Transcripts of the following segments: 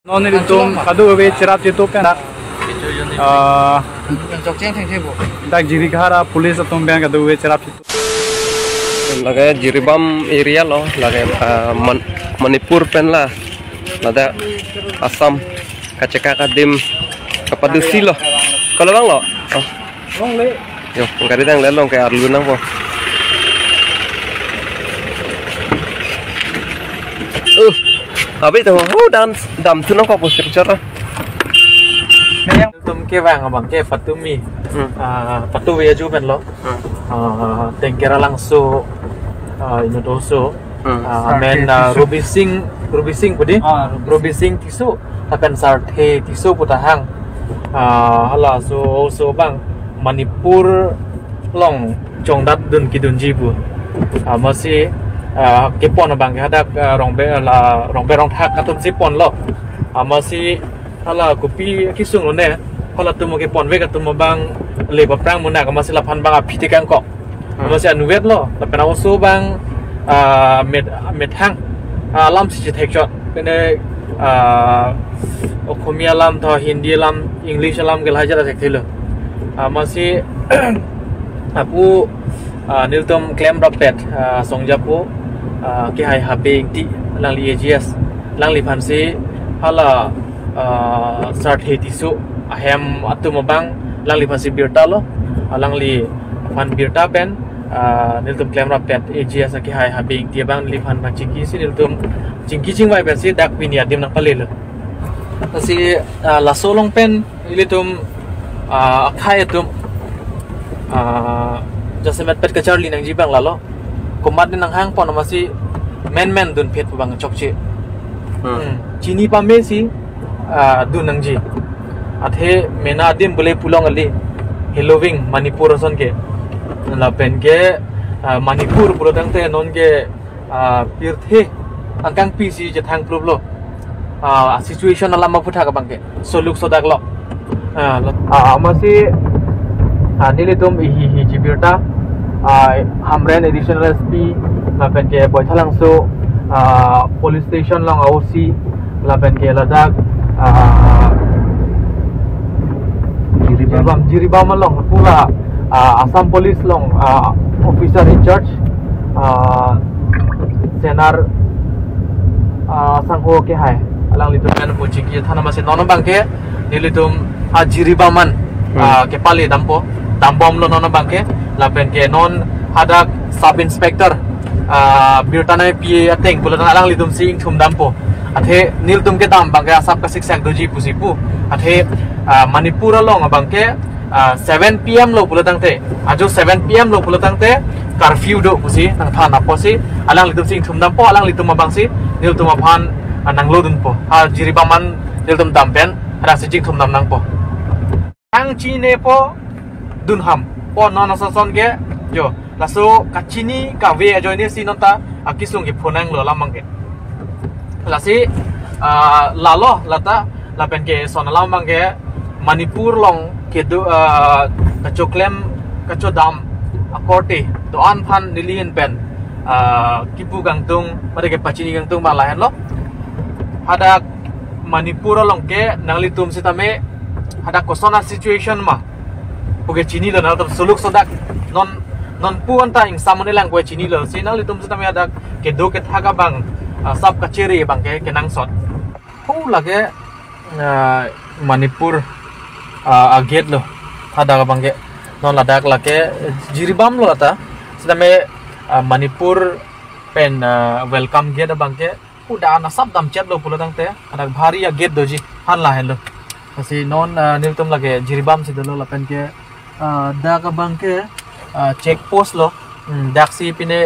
Non itu kadu we cerap itu pena dak jiri khara police atom bang kadu we cerap itu lage Jiribam area lo lage Manipur pen lah lada Assam kaceka kadim kapadusi lo kalau bang lo yo ngari tang lelong kayak arlu nang po habis itu dan dam tu nak apa cerita yang tum ke bang abang ke Fatumi patu weju ben lo tengkera langsung ini doso men Ruby Singh pudi Ruby Singh tisu akan sarte tisu putahang hala so bang Manipur long jongdat dun kidun jibu masih kepon bang hadak rong thak katun sipon lo masih hala kopi kisung lo ne hala tumo kepon we katum bang le baprang muna masih lapan bang apitikan kok masih anuwet lo tapi also bang med hang lam si tek shot bene Okhomia lam tho Hindi lam English lam gel hajar tek thilo masih aku niltum claim rapet songjapu ke hai habing ti lang li AGS lang li phansi hala start he tisu ahem atum bang lang li phansi birta lo lang li phan birta pen niltum claim rapet AGS ke hai habing ti bang li phan chingki si niltum chingki chingwai pen si dak pinia dim nang palel si la solong pen ilitum khai tum jasemet pet kecharli nang jibang lalo kumat ni nang hang pon masih men dun pet bang chokchi chini pame si dun nang ji athe mena dim bole pulong ali Halloween Manipur son ke la pen ke Manipur purotang te non ke pirthe angkang pi si je thang prub lo situation lama putha ka bang ke soluk sodak lo masih nilitum hi jibirta hamren additional SP lapen ke boithalang so police station long OC lapen ke ladak Jiribam long pula Assam police long officer in charge senar sangho ke hai alang litum kan puciki thana masih nono bang ke nilitum Jiribaman ke pali dampom lo nono bang ke lapen ke non hadak sub inspector birtanai pi ateng bulan alang litum sing thum dampo athe niltum ke dam bang ke asap ka siksak doji pusipu athe Manipur long bang ke 7 PM lo pulatang te ajo 7 PM lo pulatang te curfew do pusi nang thana posi alang litum sing thum dampo alang litum bang si niltum aphan nang lo dun po Jiribaman niltum dampen ada sijik thum dam nang po ang chine po dunham po non son ke yo laso kachini ka we joine si nonta akisung ke phonang lo lamang ke lasi lalo lata lapen ke sonalam mang ke Manipur long ke do kachoklem kachodam akorte to an phan nilien pen kipu gangtung mare ke pachini gangtung malahan lo ada Manipur long ke nanglitum sitame ada kosona situation ma puge chini lo na suluk sodak non puan ta ing samone lang ko chini lo sinal litum sitame ada ke do ke thaga bang sab kacheri bang ke nang sot hu lage Manipur agate lo ada bang ke non ladak lage Jiribam lo ata sitame Manipur pen welcome gate bang ke udah na sab dam chat lo pulatang te ada bhari agate doji han la hen lo si non niltum lage Jiribam si dalo lapen ke dak bang ke check post lo dak si pine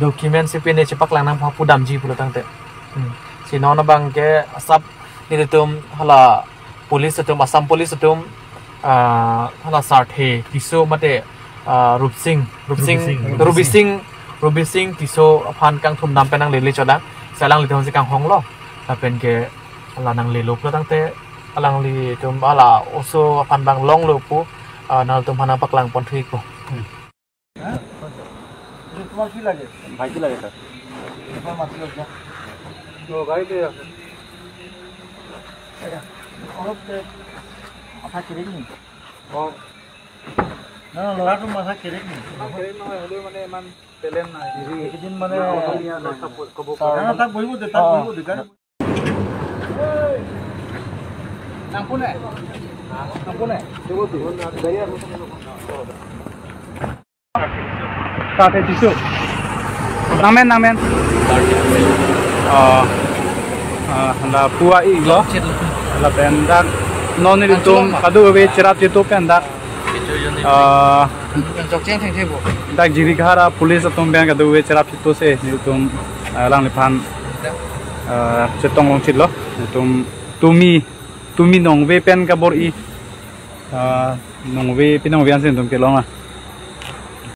document si pine cepak lang nang phapu dam ji pulatang te si non bang ke sab niltum hala police atum Assam police atum hala sarthe tiso mate Ruby Singh tiso phan kang thum dam penang lele chodang salang litum si kang hong lo lapen ke hala nang lelo pulatang te alang li tum ala oso phan bang long lo pu nal tum phana paklang pon thui ko তোমার কি লাগে ভাই কি লাগে স্যার তোমার মাছ তো গাড়ি দিয়ে Masa kiri nih. Oh. Nah, lo harus masa kiri nih. Kiri no yang dulu mana man pelen na Jadi kejin mana? Karena tak boleh muda, tak boleh muda kan. Nampun eh. Ampun eh. Coba tuh. Bayar. Kakek tisu. Namen. Handa pua iglo. La pendak non itu kadu we cerat itu pendak. Dak jiri khara police atom bang kadu we cerat itu se itu lang lipan cetong long chilo itu tumi nong we pen kabor i nong we pinong we ansen tum kelonga